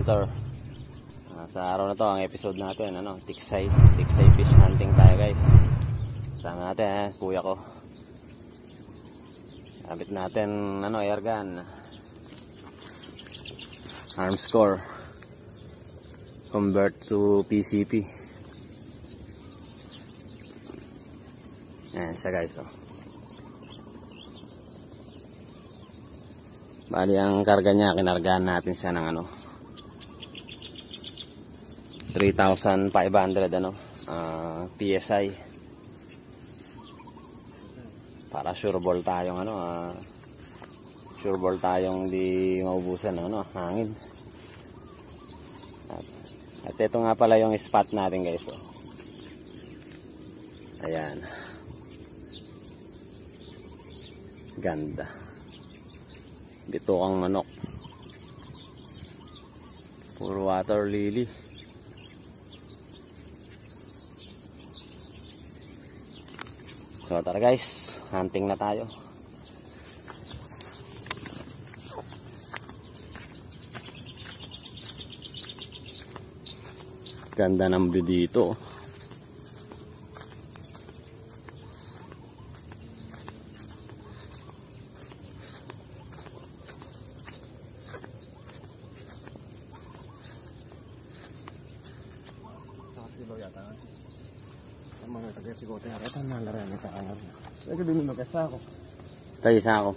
hunter. Sa araw na to, ang episode natin, tiksay fish hunting tayo guys. Sama natin, kuya ko. Gamit natin, air gun. Armscore. Convert to PCP. Ayan siya guys, Bali, ang karga niya, kinargahan natin siya ng 3,500 PSI para sure ball tayong di maubusan ng hangin. At ito nga pala yung spot natin guys, ayan, ganda, bitukang manok, puro water lily. So tara guys, hunting na tayo. Ganda ng view dito. Nakasilo yata nga. Mga taga-sigote nga ito, nalaran ito ang lagi din mag-asa ako. Tayo isa ako.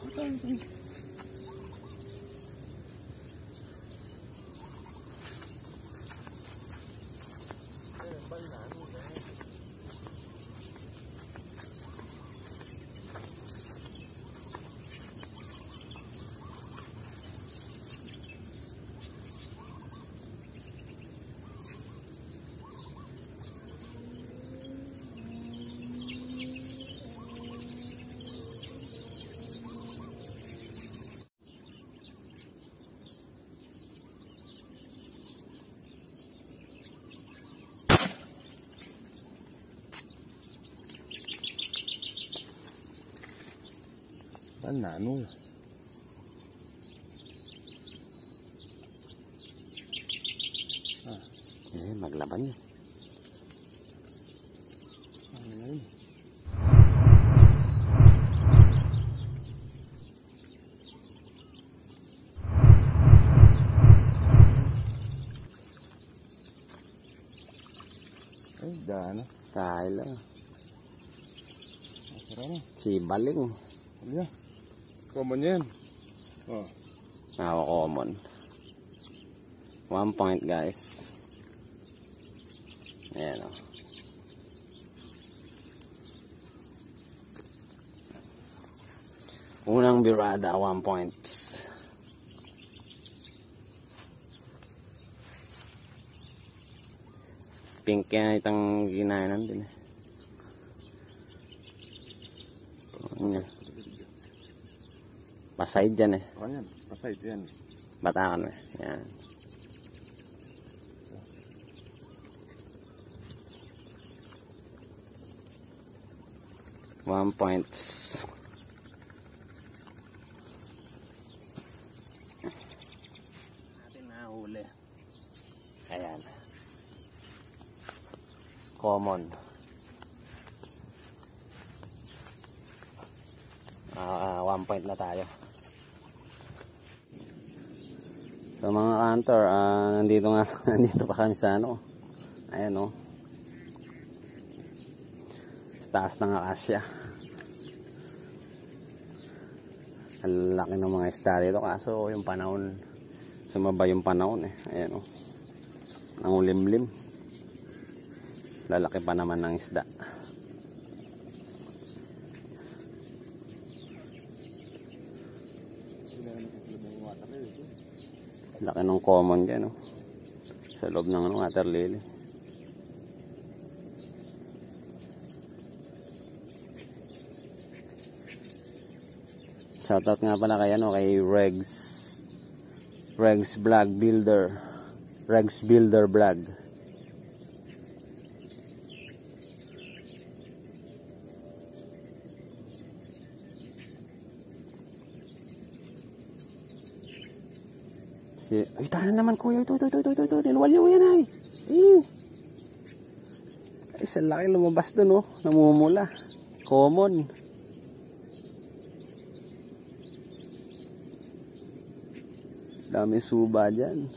Nano. Maglaban yun. Ay, daan. Kaya lang. Si Baling. Yeah. Common yan. Common. 1 point guys. Ayan unang birada, 1 point. Pink yan itang ginainan din. Paside dyan yan. Paside yan. Batakan yan. One points. Natin nahuli. Ayan. Common. 1 point na tayo. So mga hunter, nandito pa kami sa ayan sa taas ng akasya. Ang laki ng mga isda dito, kaso yung panahon, sumaba yung panahon ayan nangulimlim. Lalaki pa naman ng isda. Laki ng common dyan sa loob ng water lily. Shoutout nga pala kay Regs Vlog Builder. Regs Builder Vlog. Si Ay, tahan naman kuya. Ito. Niluwalyaw yan ay. Eh. Ay, sa laki lumabas dun oh. Namumula. Common. Dami suba dyan.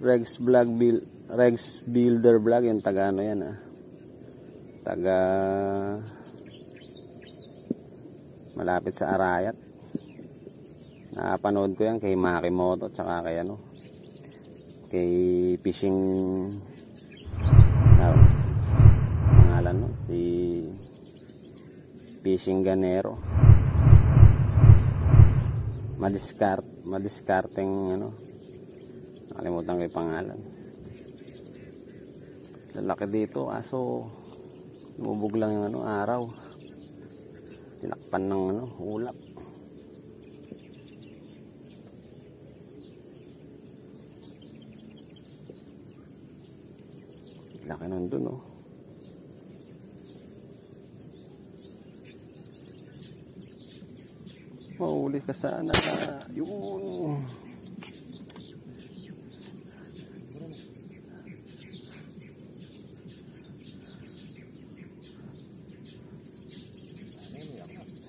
Rex Builder Vlog. Yung taga ano yan ah. Taga malapit sa Arayat. Napanood ko yan kay Makimoto tsaka kay ano, kay Fishing pangalan no, si Fishing Ganero. Madiskarteng ano, nakalimutan ko yung pangalan. Lalaki dito aso lumubog lang yung ano, araw. Tinakpan ng ano, ulap. Laki nandun oh. Mahuli ka sana. Yun.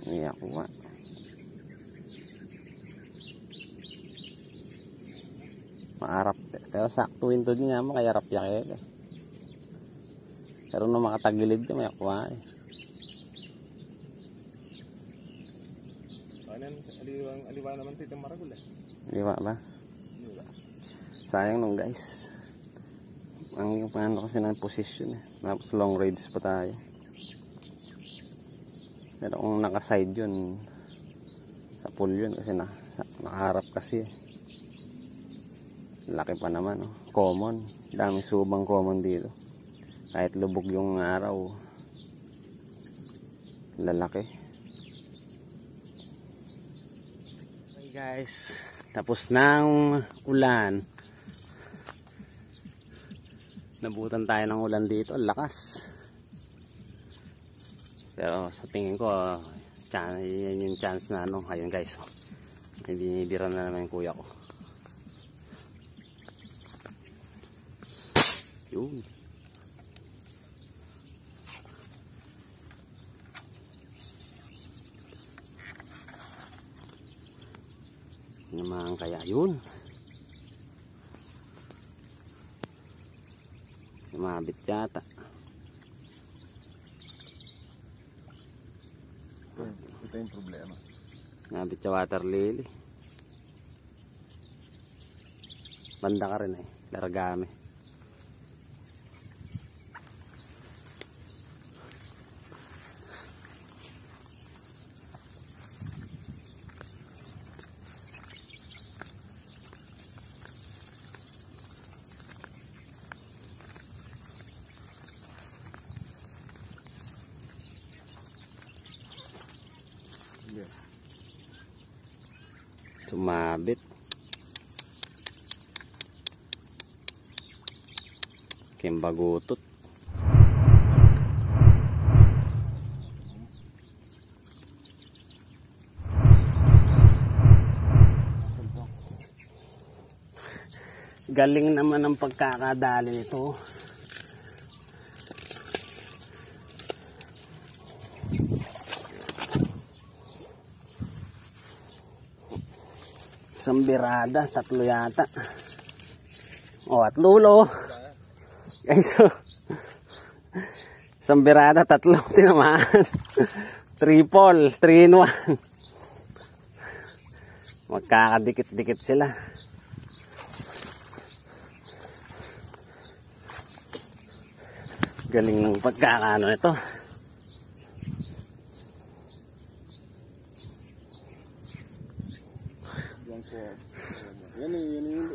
Iya kuha. Maarap. Pero saktuin to din naman kaya rapya kaya. Pero nung makatagilid ka may kuha eh. Aliwa naman ito yung maragul eh. Aliwa ba? Sayang nung guys. Ang paano kasi ng position eh. Tapos long range pa tayo. Pero kung naka-side yun, sa pool yun kasi nakaharap kasi. Laki pa naman, oh. Common. Dami subang common dito. Kahit lubog yung araw, lalaki. Okay guys, tapos ng ulan. Nabutan tayo ng ulan dito, lakas. Pero sa tingin ko, yan yung chance na ano. Ayun guys, binibira na naman yung kuya ko. Yun. Naman kaya yun. Sumabit yata. Ito yung problema. Nabit sa water lily. Banda ka rin eh. Laragami. Sumabit. Kimbagutot. Galing naman ang pagkakadali nito. Isang birada, 3 yata. O, at lulo. Guys, so, isang birada, 3 tinamaan. Triple, 3 in 1. Magkakadikit-dikit sila. Galing ng pagkakano ito.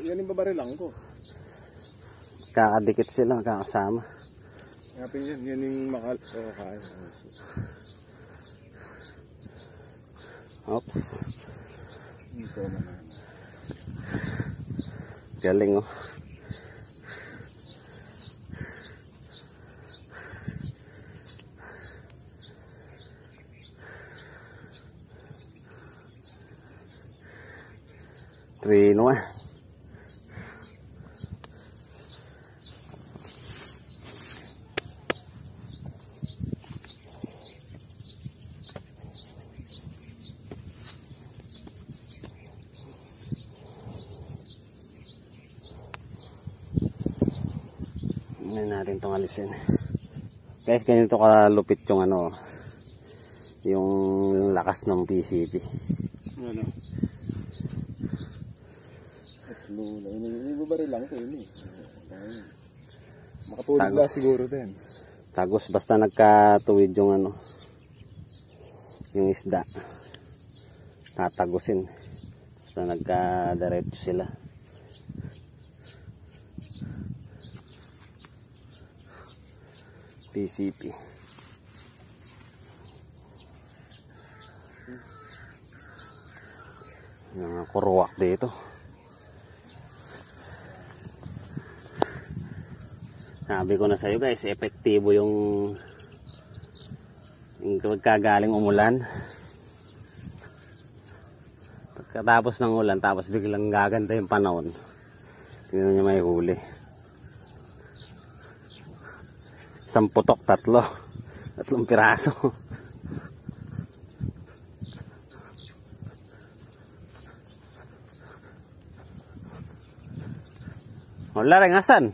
Yan yung babarilang ko. Kakadikit sila, kakasama. Yapin yan yung makal. Kaya. Oops. Ito naman. Galing oh. 3 in 1. Tingnan natin itong alisin. Guys, ganito kalupit yung ano, yung lakas ng PCP. Ano? Lula. Ibabari lang ito yun eh. Makatulog lang siguro din. Tagos basta nagkatuwid yung ano, yung isda. Tatagusin. Basta nagkadiretso sila. PCP. Yung kuruwak dito. Sabi ko na sa iyo guys, epektibo yung pagkagaling umulan. Pagkatapos ng ulan, tapos biglang gaganda yung panahon. Tingnan niyo may huli. Isang putok, tatlong piraso. Wala rin asan?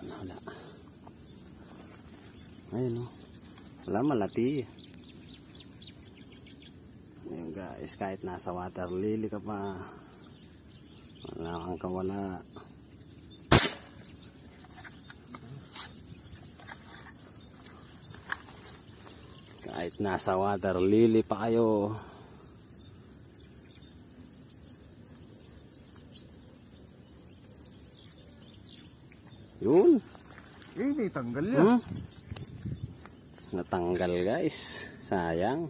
Wala. Ayun o. Wala, malati. Ayun guys, kahit nasa water lily ka pa, wala kang kawala. Kahit nasa water lily pa kayo, yun. Eh, tanggal yan. Natanggal guys. Sayang.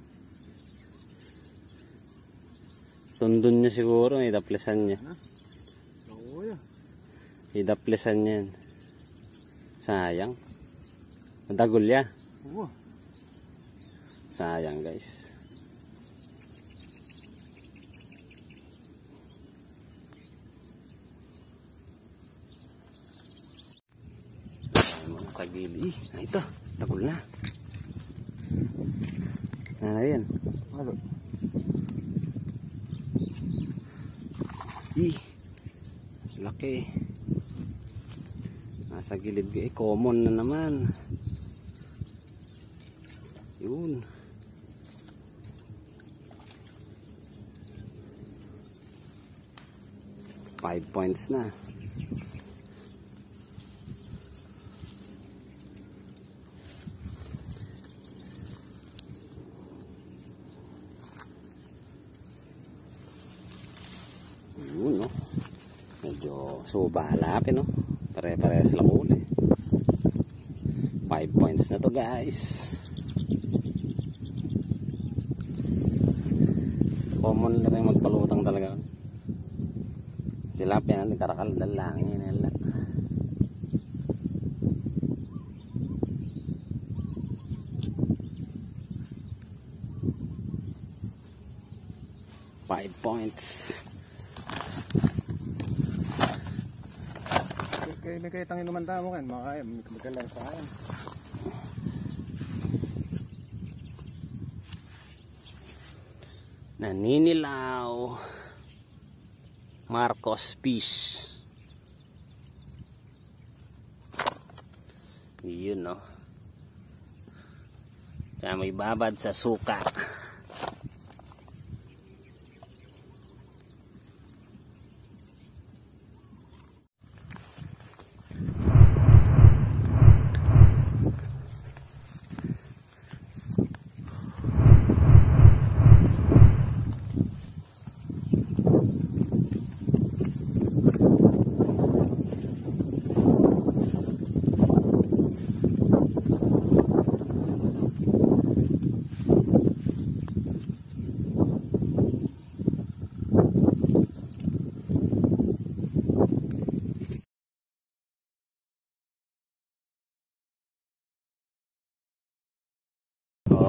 Tundon niya siguro. Idaplesan niya. Oo yan. Idaplesan niya yan. Sayang. Dagol ya. Oo. Sayang guys. Sa gili. Ito. Dagol na. Ano yan? Ano? Laki. Nasa gilid. Common na naman. Yun. Five points na. Yun, no? Medyo subalapin, no? Pare-pare sila huli. 5 points na to guys. Common na rin magpalutang talaga. Tilapia na karakal dalangin nila. Five points. May kaya tangin naman tamo kan, makakaya, magkalang sa akin. Naninilaw. Marcos Fish. Yun, no? Kaya may babad sa suka.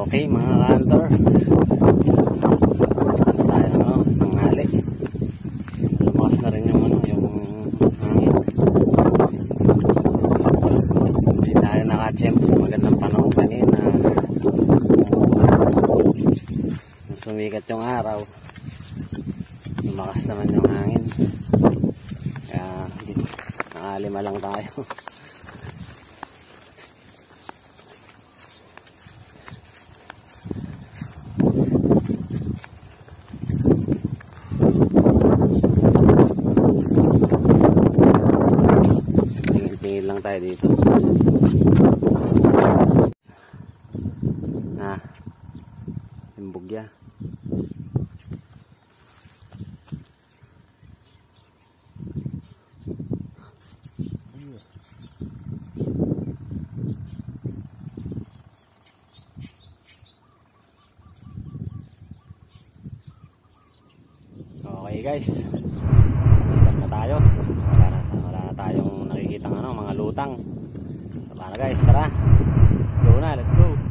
Okay mga hunter. Tayo sa ano, tanghali. Lumakas na rin yung ano, yung hangin. Hindi tayo nakachempo sa magandang panahon kanina. Sumikat yung araw. Lumakas naman yung hangin. Kaya nakalima lang tayo. Tingin lang tayo dito. Yung bugya. Okay guys, sikat na tayo. Wala na tayong nakikita ano, mga lutang. So para guys, tara, let's go na, let's go.